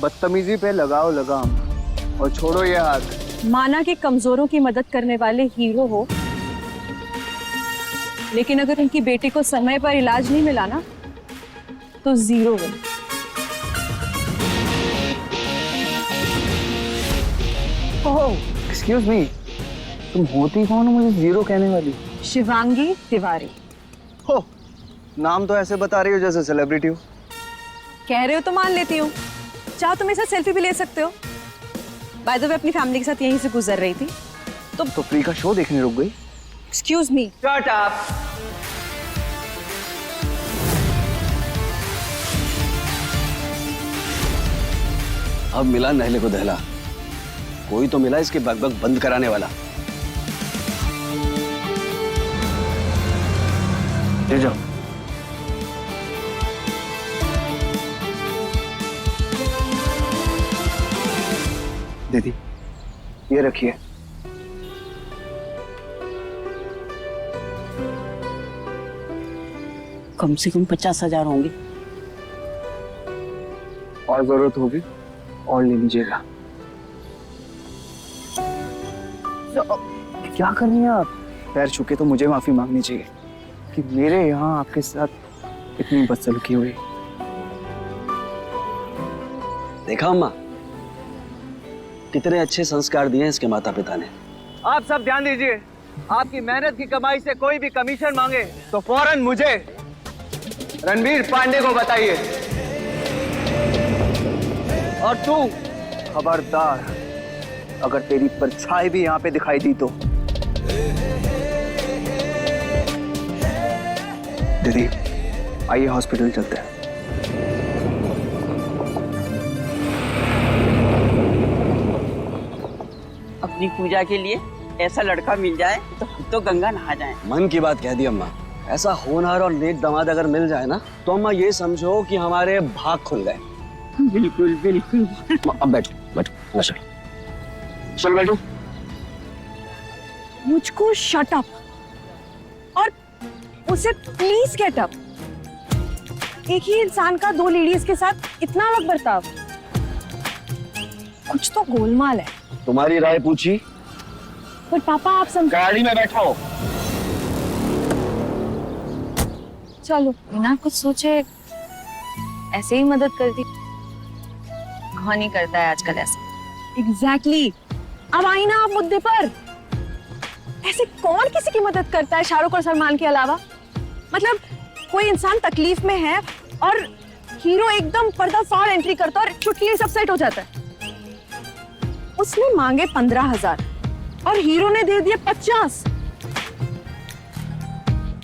बदतमीजी पे लगाओ लगाम और छोड़ो ये हाथ। माना कि कमजोरों की मदद करने वाले हीरो हो, लेकिन अगर उनकी बेटी को समय पर इलाज नहीं मिला ना तो जीरो हो। ओह, एक्सक्यूज मी, तुम होती कौन हो मुझे जीरो कहने वाली? शिवांगी तिवारी। हो, नाम तो ऐसे बता रही हो जैसे सेलिब्रिटी हो। कह रहे हो तो मान लेती हूँ। चाहो तो मेरे साथ सेल्फी भी ले सकते हो। बाय द वे अपनी फैमिली के साथ यहीं से गुजर रही थी तो फ्री का शो देखने रुक गई? Excuse me. Shut up. अब मिला नहले को दहला, कोई तो मिला इसके बकबक बंद कराने वाला। ले जाओ। दीदी, ये रखिए। कम से कम 50,000 होंगे। और जरूरत होगी और ले लीजिएगा। क्या कर रही हैं आप? पैर छूके तो मुझे माफी मांगनी चाहिए कि मेरे यहाँ आपके साथ इतनी बदसलूकी हुई। देखा अम्मा, कितने अच्छे संस्कार दिए इसके माता पिता ने। आप सब ध्यान दीजिए, आपकी मेहनत की कमाई से कोई भी कमीशन मांगे तो फौरन मुझे रणवीर पांडे को बताइए। और तू खबरदार, अगर तेरी परछाई भी यहाँ पे दिखाई दी तो। दीदी, आइए हॉस्पिटल चलते हैं। अपनी पूजा के लिए ऐसा लड़का मिल जाए तो गंगा नहा जाए। मन की बात कह दी अम्मा। ऐसा होनहार और नेक दामाद अगर मिल जाए ना तो अम्मा ये समझो कि हमारे भाग खुल गए। बिल्कुल बिल्कुल। अब बैठो बैठो, चल चल बैठो। मुझको शट अप और उसे प्लीज गेट अप। एक ही इंसान का दो लेडीज के साथ इतना अलग बर्ताव, कुछ तो गोलमाल है। तुम्हारी राय पूछी? पर पापा आप समझ। गाड़ी में बैठो। चलो, बिना कुछ सोचे ऐसे ही मदद कर दी। कौन नहीं करता है आजकल ऐसा। एग्जैक्टली। अब आई ना आप मुद्दे पर। ऐसे कौन किसी की मदद करता है शाहरुख और सलमान के अलावा? मतलब कोई इंसान तकलीफ में है और हीरो एकदम पर्दाफाड़ एंट्री करता है और चुटकी सब सेट हो जाता है। उसने मांगे 15,000 और हीरो ने दे दिए 50।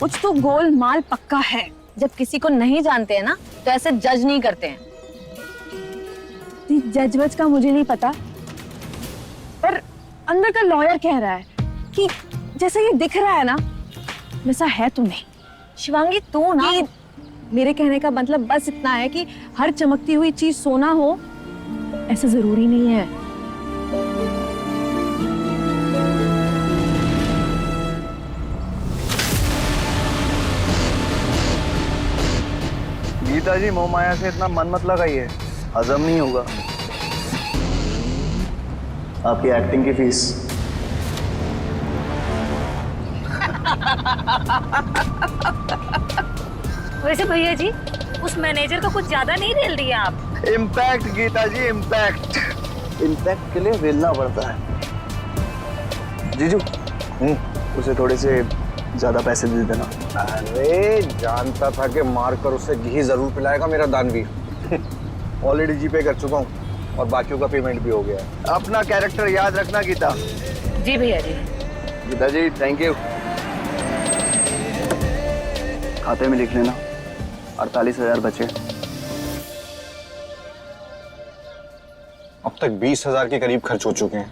कुछ तो गोलमाल पक्का है। जब किसी को नहीं जानते हैं ना तो ऐसे जज नहीं करते हैं। जज वज का मुझे नहीं पता, पर अंदर का लॉयर कह रहा है कि जैसा ये दिख रहा है ना वैसा है तो नहीं। शिवांगी तू ना, मेरे कहने का मतलब बस इतना है कि हर चमकती हुई चीज सोना हो ऐसा जरूरी नहीं है। गीता जी, मोह माया से इतना मन मत लगाइए, हजम नहीं होगा। आपकी एक्टिंग की फीस। वैसे भैया जी उस मैनेजर को कुछ ज्यादा नहीं रेल दिया आप। इम्पैक्ट गीता जी, इम्पैक्ट। इम्पैक्ट के लिए रेलना पड़ता है। जीजू, उसे थोड़े से ज्यादा पैसे दे देना। अरे जानता था कि मारकर उसे घी जरूर पिलाएगा मेरा दानवीर। ऑलरेडी जीपे कर चुका हूँ और बाकियों का पेमेंट भी हो गया है। अपना कैरेक्टर याद रखना गीता। जी भैया जी। गीता जी, थैंक यू। खाते में लिख लेना, 48,000 बचे। अब तक 20,000 के करीब खर्च हो चुके हैं।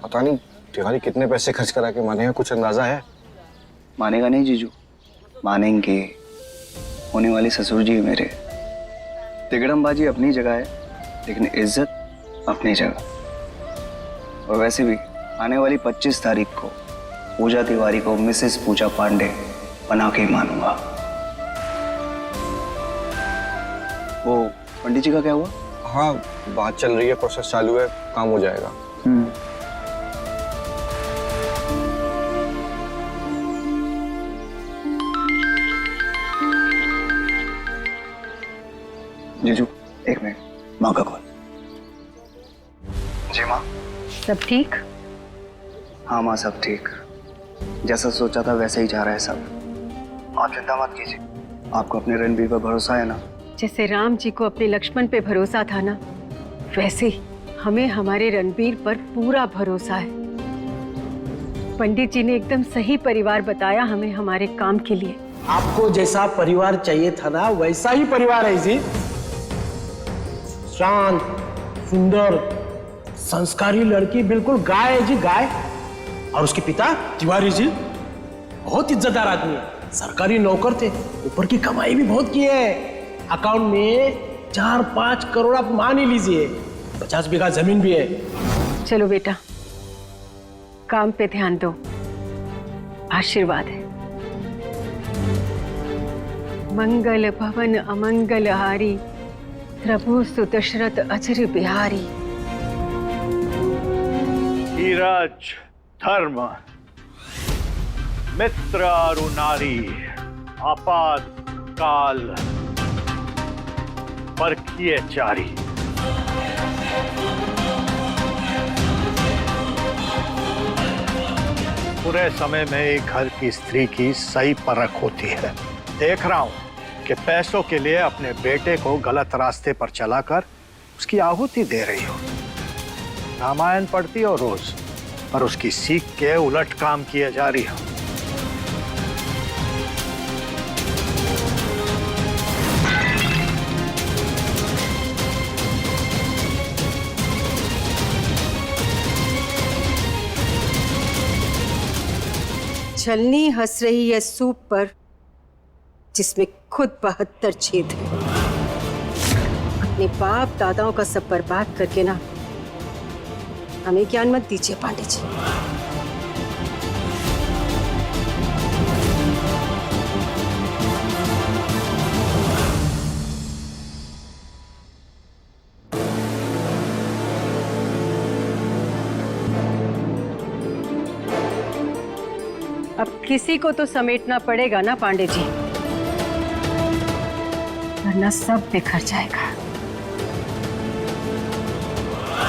पता नहीं तिवारी कितने पैसे खर्च करा के मानेगा, कुछ अंदाजा है? मानेगा नहीं जीजू, मानेंगे। होने वाले ससुर जी है मेरे। तिगड़मबाजी अपनी जगह है, लेकिन इज्जत अपनी जगह। और वैसे भी आने वाली 25 तारीख को पूजा तिवारी को मिसेस पूजा पांडे बना के ही मानूंगा। वो पंडित जी का क्या हुआ? हाँ बात चल रही है, प्रोसेस चालू है, काम हो जाएगा। जीजू एक मिनट, माँ का कॉल। जी माँ। सब ठीक? हाँ माँ सब ठीक, जैसा सोचा था वैसे ही जा रहा है सब। आप चिंता मत कीजिए, आपको अपने रणबीर पर भरोसा है ना? जैसे राम जी को अपने लक्ष्मण पे भरोसा था ना, वैसे ही हमें हमारे रणबीर पर पूरा भरोसा है। पंडित जी ने एकदम सही परिवार बताया हमें हमारे काम के लिए। आपको जैसा परिवार चाहिए था ना, वैसा ही परिवार है जी। शांत, सुंदर, संस्कारी लड़की, बिल्कुल गाय है जी, गाय। और उसके पिता तिवारी जी बहुत इज्जतदार आदमी है, सरकारी नौकर थे, ऊपर की कमाई भी बहुत की है। अकाउंट में 4-5 करोड़ आप मान ही लीजिए, 50 बीघा जमीन भी है। चलो बेटा, काम पे ध्यान दो, आशीर्वाद है। मंगल भवन अमंगल हारी, प्रभु सुदशरथ अजर बिहारी। धीरज, धर्म, मित्र और नारी, आपातकाल पर किए जारी। पूरे समय में एक घर की स्त्री की सही परख होती है। देख रहा हूं कि पैसों के लिए अपने बेटे को गलत रास्ते पर चलाकर उसकी आहुति दे रही हो। रामायण पढ़ती हो रोज, पर उसकी सीख के उलट काम किए जा रही हो। छलनी हंस रही है सूप पर, जिसमें खुद 72 छेद है। अपने बाप दादाओं का सब बर्बाद करके ना हमें ज्ञान मत दीजिए पांडे जी। अब किसी को तो समेटना पड़ेगा ना पांडे जी, वरना सब बिखर जाएगा।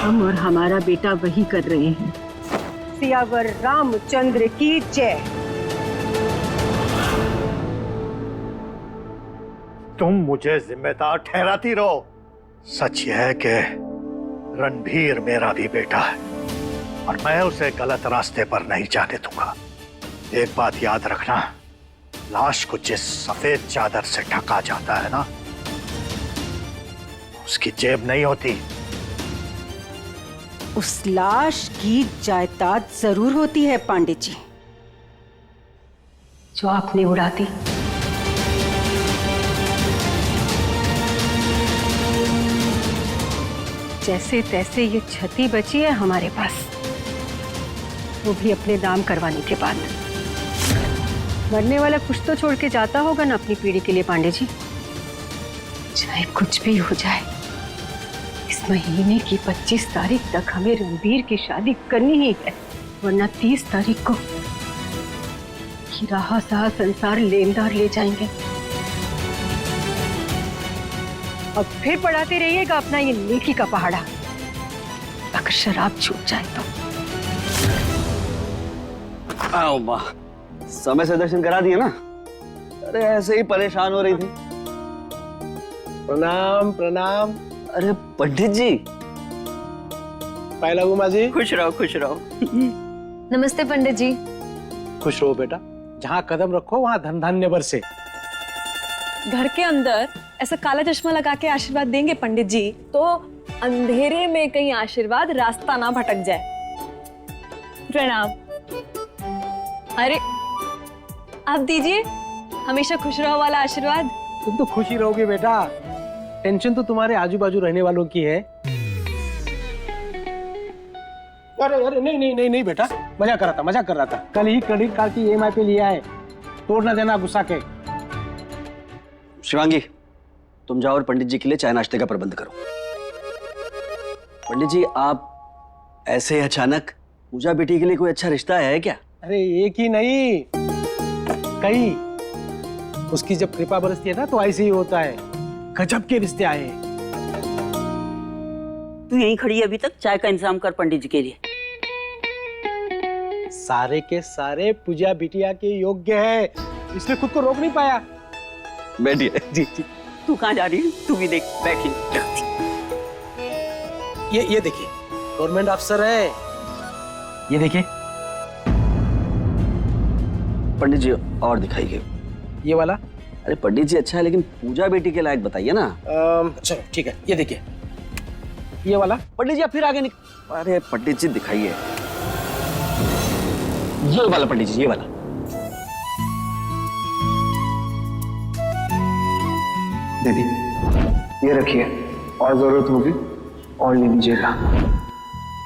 हम और हमारा बेटा वही कर रहे हैं। सियावर रामचंद्र की जय। तुम मुझे जिम्मेदार ठहराती रहो। सच यह है कि रणबीर मेरा भी बेटा है और मैं उसे गलत रास्ते पर नहीं जाने दूंगा। एक बात याद रखना, लाश को जिस सफेद चादर से ढका जाता है ना, उसकी जेब नहीं होती। उस लाश की जायदाद जरूर होती है पांडे जी, जो आपने उड़ा दी। जैसे तैसे ये क्षति बची है हमारे पास, वो भी अपने नाम करवाने के बाद। मरने वाला कुछ तो छोड़ के जाता होगा ना अपनी पीढ़ी के लिए पांडे जी। चाहे कुछ भी हो जाए, इस महीने की 25 तारीख तक हमें रणबीर की शादी करनी ही है, वरना 30 तारीख को ये रहा सहा संसार लेनदार ले जाएंगे। अब फिर पढ़ाते रहिएगा अपना ये नेकी का पहाड़ा, अगर शराब छूट जाए तो। आओ माँ, समय से दर्शन करा दिए ना? अरे ऐसे ही परेशान हो रही थी। प्रणाम प्रणाम। अरे पंडित जी। पायला गुमा जी। खुश रहो, खुश रहो। नमस्ते पंडित जी। खुश रहो बेटा, जहाँ कदम रखो वहाँ धन धान्य बरसे। घर के अंदर ऐसा काला चश्मा लगा के आशीर्वाद देंगे पंडित जी, तो अंधेरे में कहीं आशीर्वाद रास्ता ना भटक जाए। प्रणाम। अरे आप दीजिए हमेशा खुश रहो वाला आशीर्वाद। तुम तो खुश ही रहोगे बेटा, टेंशन तो तुम्हारे आजू बाजू रहने वालों की है। अरे अरे नहीं नहीं नहीं नहीं बेटा, मजाक कर रहा था। कल ही क्रेडिट कार्ड की EMI पे लिया है, तोड़ ना देना गुस्सा के। शिवांगी, तुम जाओ और पंडित जी के लिए चाय नाश्ते का प्रबंध करो। पंडित जी आप ऐसे अचानक पूजा बेटी के लिए कोई अच्छा रिश्ता है क्या? अरे एक ही नहीं, कई। उसकी जब कृपा बरसती है ना तो ऐसे ही होता है, गजब के रिश्ते आए हैं। तू यहीं खड़ी है अभी तक, चाय का इंतजाम कर पंडित जी के लिए। सारे के सारे पूजा बिटिया के योग्य है, इसलिए खुद को रोक नहीं पाया। बैठिए। जी जी। तू कहाँ जा रही है? तू भी देख, बैठी। ये देखिए, गवर्नमेंट अफसर है। ये देखिए, पंडित जी और दिखाइए। ये वाला। अरे पंडित जी अच्छा है, लेकिन पूजा बेटी के लायक बताइए ना। चलो ठीक है, ये देखिए, ये वाला। पंडित जी आप फिर आगे अरे पंडित जी दिखाइए, ये वाला पंडित जी, ये वाला। दीदी ये रखिए, और जरूरत होगी और ले लीजिएगा।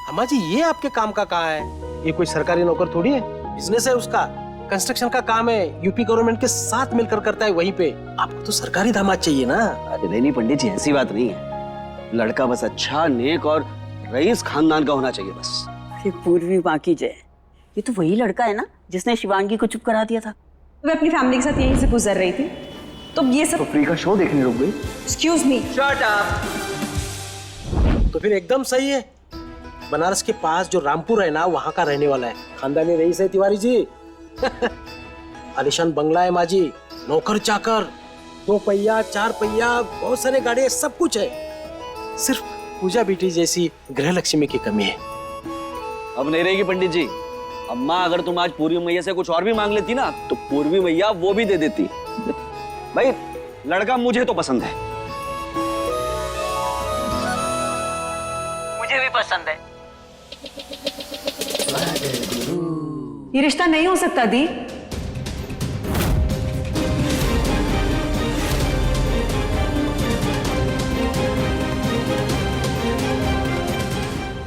अम्मा जी ये आपके काम का कहाँ है? ये कोई सरकारी नौकर थोड़ी है, बिजनेस है उसका, कंस्ट्रक्शन का काम है, यूपी गवर्नमेंट के साथ मिलकर करता है वहीं पे। आपको तो सरकारी दामाद चाहिए ना। अरे नहीं पंडित जी ऐसी बात नहीं है, लड़का बस अच्छा, नेक और रईस खानदान का होना चाहिए बस। अरे पूर्वी माँ की जय, ये तो वही लड़का है ना जिसने शिवांगी को चुप करा दिया था। मैं अपनी फैमिली के साथ यहीं से गुजर रही थी तो ये सब। तो फ्री का शो देखने रुक गई? Excuse me. Shut up. तो फिर एकदम सही है, बनारस के पास जो रामपुर है ना वहां का रहने वाला है, खानदानी रईस है तिवारी जी। आलिशान बंगला है माँ जी, नौकर चाकर, 2 पहिया 4 पहिया, बहुत सारे गाड़ियां, सब कुछ है। सिर्फ पूजा बेटी जैसी गृह लक्ष्मी की कमी है। अब नहीं रहेगी पंडित जी। अम्मा अगर तुम आज पूर्वी मैया से कुछ और भी मांग लेती ना तो पूर्वी मैया वो भी दे देती। भाई लड़का मुझे तो पसंद है। मुझे भी पसंद है। ये रिश्ता नहीं हो सकता दी।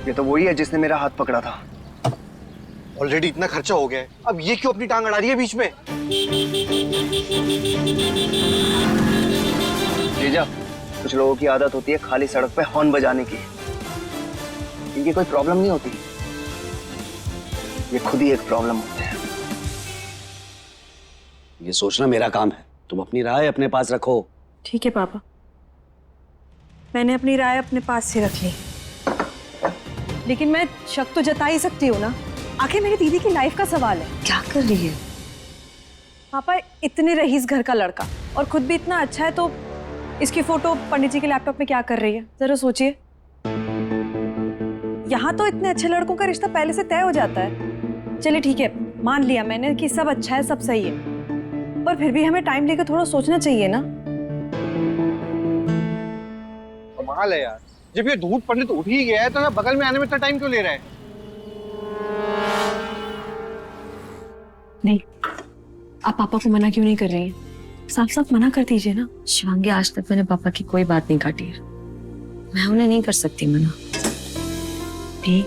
ये तो वही है जिसने मेरा हाथ पकड़ा था। ऑलरेडी इतना खर्चा हो गया है, अब ये क्यों अपनी टांग अड़ा रही है बीच में? जीजा, कुछ लोगों की आदत होती है खाली सड़क पे हॉर्न बजाने की। इनकी कोई प्रॉब्लम नहीं होती, ये खुद ही एक प्रॉब्लम होते हैं। ये सोचना मेरा काम है, तुम अपनी राय अपने पास रखो। ठीक है पापा, मैंने अपनी राय अपने पास से रख ली, लेकिन मैं शक तो जता ही सकती हूँ ना। आखिर मेरी दीदी की लाइफ का सवाल है। क्या कर रही है? पापा इतने रईस घर का लड़का और खुद भी इतना अच्छा है, तो इसकी फोटो पंडित जी के लैपटॉप में क्या कर रही है? जरा सोचिए। यहाँ तो इतने अच्छे लड़कों का रिश्ता पहले से तय हो जाता है। चलिए ठीक है, मान लिया मैंने कि सब अच्छा है, सब सही है, पर फिर भी हमें टाइम लेकर थोड़ा सोचना चाहिए ना। कमाल है यार, जब ये दूध पंडित उठ ही गया है तो बगल में आने में इतना टाइम क्यों ले रहा है? नहीं, आप पापा को मना क्यों नहीं कर रही हैं? साफ साफ मना कर दीजिए ना। शिवांगी आज तक मैंने पापा की कोई बात नहीं काटी है, मैं उन्हें नहीं कर सकती मना। दी,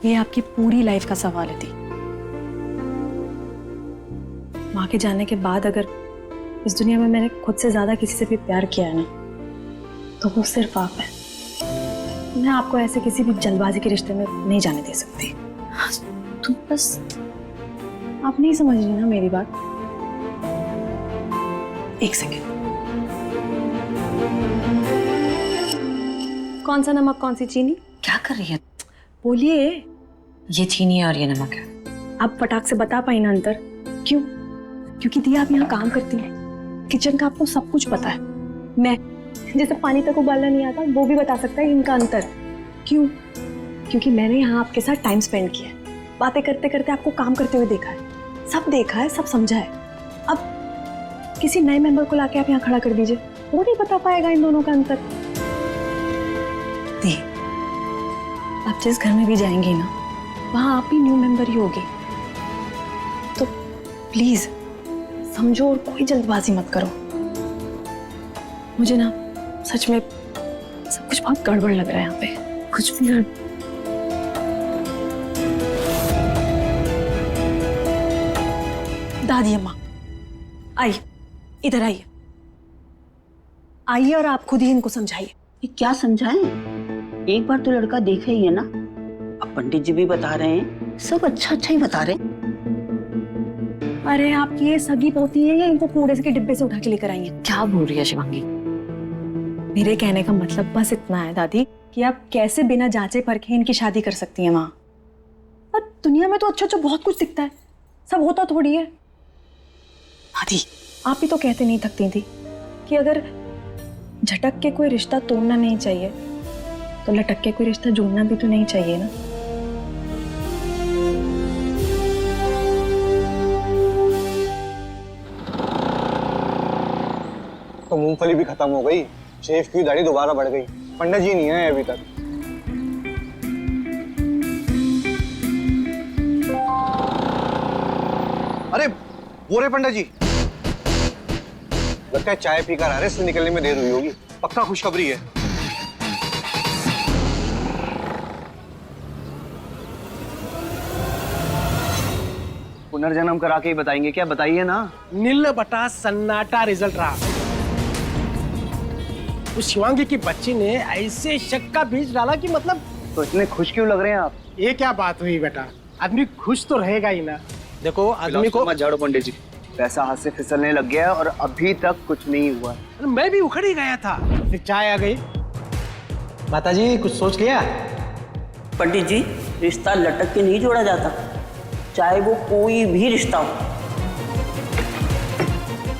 ये आपकी पूरी लाइफ का सवाल है दी। माँ के जाने के बाद अगर इस दुनिया में मैंने खुद से ज्यादा किसी से भी प्यार किया है ना, तो वो सिर्फ आप है। मैं आपको ऐसे किसी भी जल्दबाजी के रिश्ते में नहीं जाने दे सकती। तुम बस, आप नहीं समझ रही ना मेरी बात। एक सेकेंड, कौन सा नमक कौन सी चीनी? क्या कर रही है? बोलिए। ये चीनी है और ये नमक है। आप फटाक से बता पाई ना अंतर? क्यों? क्योंकि दिया आप यहाँ काम करती हैं, किचन का आपको सब कुछ पता है। मैं जैसे पानी तक उबालना नहीं आता, वो भी बता सकता है इनका अंतर। क्यों? क्योंकि मैंने यहाँ आपके साथ टाइम स्पेंड किया है, बातें करते करते आपको काम करते हुए देखा है, सब देखा है, सब समझा है। अब किसी नए मेंबर को लाके आप यहाँ खड़ा कर दीजिए, वो नहीं बता पाएगा इन दोनों का अंतर। दी, आप जिस घर में भी जाएंगी ना, वहां आप ही न्यू मेंबर ही होगी। तो प्लीज समझो और कोई जल्दबाजी मत करो। मुझे ना सच में सब कुछ बहुत गड़बड़ लग रहा है यहाँ पे। कुछ भी दादी अम्मा आइए, इधर आइए, आइए और आप खुद ही इनको समझाइए। ये क्या समझाएं? एक बार तो लड़का देखा ही है ना। अब पंडित जी भी बता रहे हैं, सब अच्छा अच्छा ही बता रहे हैं। अरे आपकी ये सगी पोती है या इनको कूड़े के डिब्बे से उठा के लेकर आई है? क्या बोल रही है शिवांगी? मेरे कहने का मतलब बस इतना है दादी कि आप कैसे बिना जांचे परखे इनकी शादी कर सकती हैं वहां। और दुनिया में तो अच्छा अच्छा बहुत कुछ दिखता है, सब होता थोड़ी है। दादी आप ही तो कहते नहीं थकती थी कि अगर झटक के कोई रिश्ता तोड़ना नहीं चाहिए तो लटक के कोई रिश्ता जोड़ना भी तो नहीं चाहिए ना। तो मूंगफली भी खत्म हो गई, शेफ की दाढ़ी दोबारा बढ़ गई, पंडित जी नहीं आए अभी तक। अरे वो रे पंडित जी, लगता है चाय पीकर आ रहे, इससे निकलने में देर हुई होगी। पक्का खुशखबरी है। पुनर्जन्म करा के ही बताएंगे क्या? बताइए ना। नील बटा सन्नाटा रिजल्ट रहा। उस शिवांगी की बच्ची ने ऐसे शक का बीज डाला कि मतलब। तो इतने खुश क्यों लग रहे हैं आप? ये क्या बात हुई बेटा, आदमी खुश तो रहेगा ही ना। देखो आदमी को मत झाड़ो पंडित जी, पैसा हाथ से फिसलने लग गया है और अभी तक कुछ नहीं हुआ। मैं भी उखड़ ही गया था, फिर चाय आ गई। माताजी कुछ सोच लिया? पंडित जी, रिश्ता लटक के नहीं जोड़ा जाता, चाहे वो कोई भी रिश्ता हो।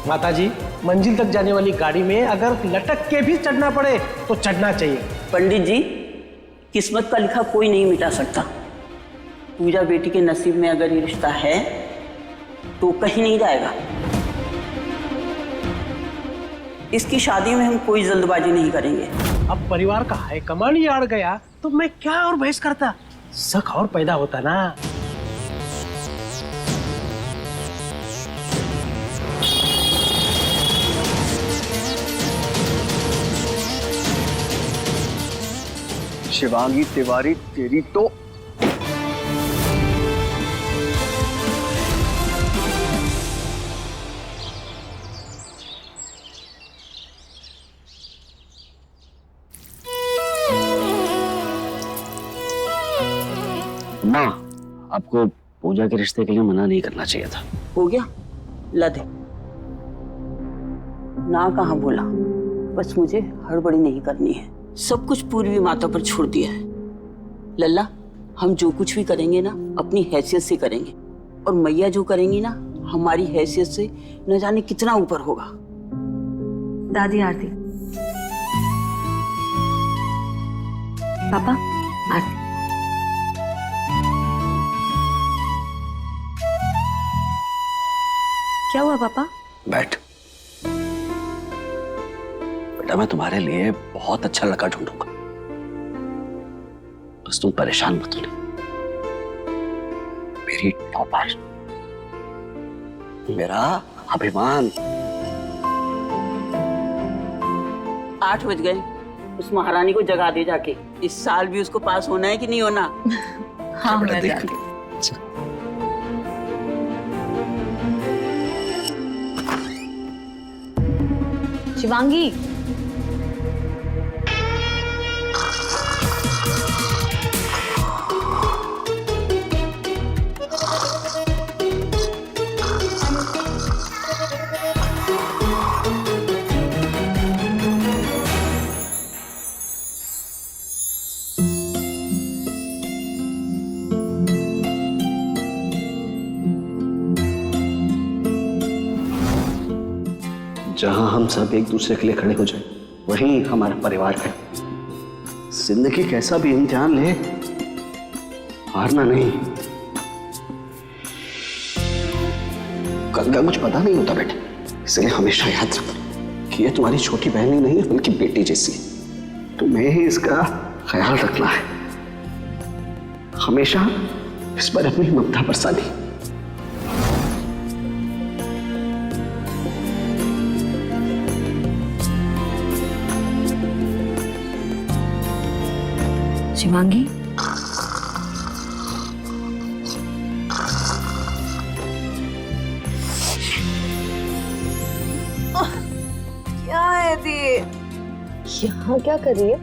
माताजी मंजिल तक जाने वाली गाड़ी में अगर लटक के भी चढ़ना पड़े तो चढ़ना चाहिए। पंडित जी, किस्मत का लिखा कोई नहीं मिटा सकता। पूजा बेटी के नसीब में अगर ये रिश्ता है तो कहीं नहीं जाएगा। इसकी शादी में हम कोई जल्दबाजी नहीं करेंगे। अब परिवार का हाईकमान ही अड़ गया तो मैं क्या और बहस करता, शक और पैदा होता ना। शिवांगी तिवारी तेरी तो। माँ, आपको पूजा के रिश्ते के लिए मना नहीं करना चाहिए था। हो गया, ला दे। ना कहाँ बोला, बस मुझे हड़बड़ी नहीं करनी है। सब कुछ पूर्वी माता पर छोड़ दिया है। लल्ला, हम जो कुछ भी करेंगे ना अपनी हैसियत से करेंगे, और मैया जो करेंगी ना हमारी हैसियत से न जाने कितना ऊपर होगा। दादी आरती। पापा आरती। क्या हुआ पापा? बैठ बेटा, मैं तुम्हारे लिए बहुत अच्छा लड़का ढूंढूंगा, बस तुम परेशान मत होना। मेरी टॉपर, मेरा अभिमान। 8 बज गए, उस महारानी को जगा दे जाके। इस साल भी उसको पास होना है कि नहीं होना? हाँ बेटा, मैं देख जाती। शिवांगी, जहां हम सब एक दूसरे के लिए खड़े हो जाए वही हमारा परिवार है। जिंदगी कैसा भी इम्तिहान ले, हारना नहीं। गंगा कुछ पता नहीं होता बेटा, इसलिए हमेशा याद रखना कि ये तुम्हारी छोटी बहन ही नहीं बल्कि बेटी जैसी है। तुम्हें ही इसका ख्याल रखना है, हमेशा इस पर अपनी ममता बरसानी। शिवांगी, क्या है दी? यहाँ क्या कर रही है?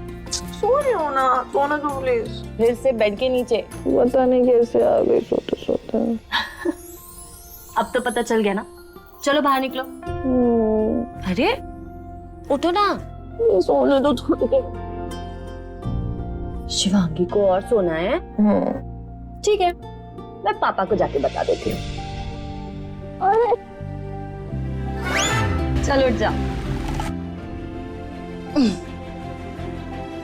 सो रही हो ना, सोना दो प्लीज। फिर से बेड के नीचे, पता नहीं कैसे आ गई सोते सोते। अब तो पता चल गया ना, चलो बाहर निकलो। अरे उठो ना, सोने दो थोड़ी देर। शिवांगी को और सोना है? ठीक है, मैं पापा को जाके बता देती हूँ। अरे चलो उठ जाओ।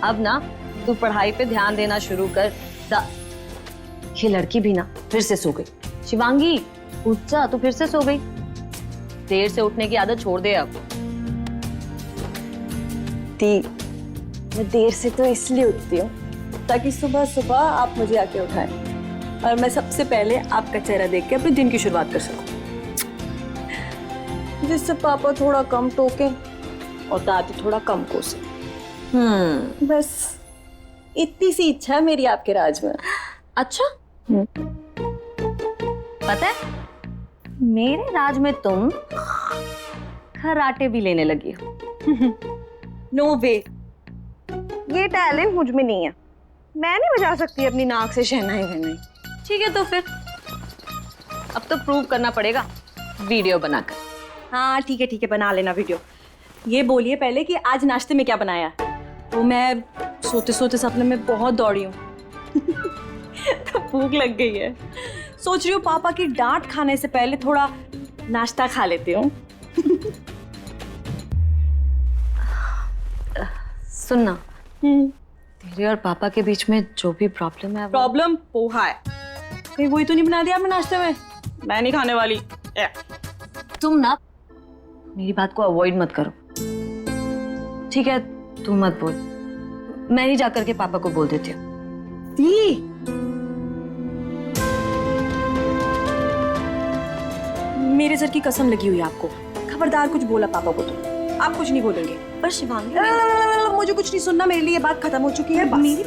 अब ना तू पढ़ाई पे ध्यान देना शुरू कर। ये लड़की भी ना फिर से सो गई। शिवांगी उठ जा, तू फिर से सो गई। देर से उठने की आदत छोड़ दे अब। मैं देर से तो इसलिए उठती हूँ ताकि सुबह सुबह आप मुझे आके उठाएं और मैं सबसे पहले आपका चेहरा देख के अपने दिन की शुरुआत कर सकूं, जिससे पापा थोड़ा कम टोके और दादी थोड़ा कम कोसे। बस इतनी सी इच्छा है मेरी आपके राज में। अच्छा पता है मेरे राज में तुम खराटे भी लेने लगी हो। नो वे, ये टैलेंट मुझ में नहीं है। मैं नहीं बजा सकती अपनी नाक से शहनाई वहनाई। ठीक है तो फिर अब तो प्रूव करना पड़ेगा वीडियो बनाकर। हाँ ठीक है बना लेना वीडियो। ये बोलिए पहले कि आज नाश्ते में क्या बनाया? तो मैं सोते सोते सपने में बहुत दौड़ी हूँ। तो भूख लग गई है, सोच रही हूँ पापा की डांट खाने से पहले थोड़ा नाश्ता खा लेती हूँ। सुनना, तेरे और पापा के बीच में जो भी प्रॉब्लम है, प्रॉब्लम पोहा है। कहीं वही तो नहीं बना दिया आपने नाश्ते में? मैं नहीं खाने वाली। तुम ना मेरी बात को अवॉइड मत करो, ठीक है? तू मत बोल, मैं ही जाकर के पापा को बोल देती हूँ। मेरे सर की कसम लगी हुई है आपको, खबरदार कुछ बोला पापा को तो आप कुछ नहीं बोलेंगे। पर शिवांगी मुझे कुछ नहीं सुनना, मेरे लिए बात खत्म हो चुकी है। मेरी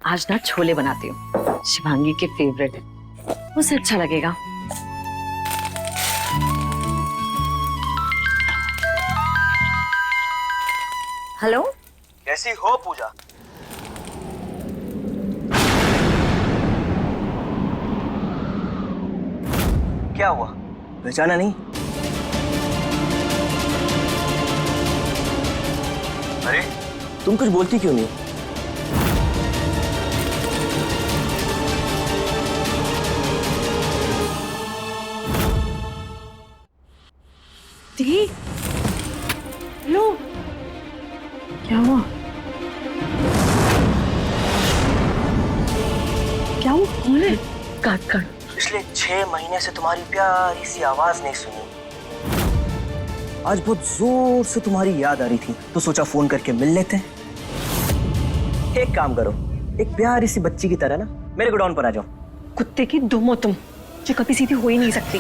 आज ना छोले बनाती हूँ, शिवांगी के फेवरेट है, उसे अच्छा लगेगा। हेलो, कैसी हो पूजा? क्या हुआ, पहचाना नहीं? अरे तुम कुछ बोलती क्यों नहीं? दी, लो, क्या हुआ? क्या हुआ? कौन है? काट। पिछले 6 महीने से तुम्हारी प्यारी सी आवाज नहीं सुनी। आज बहुत जोर से तुम्हारी याद आ रही थी, तो सोचा फोन करके मिल लेते हैं। एक काम करो, एक प्यारी सी बच्ची की तरह ना मेरे गोडाउन पर आ जाओ। कुत्ते की दुम हो तुम, जो कभी सीधी हो ही नहीं सकती।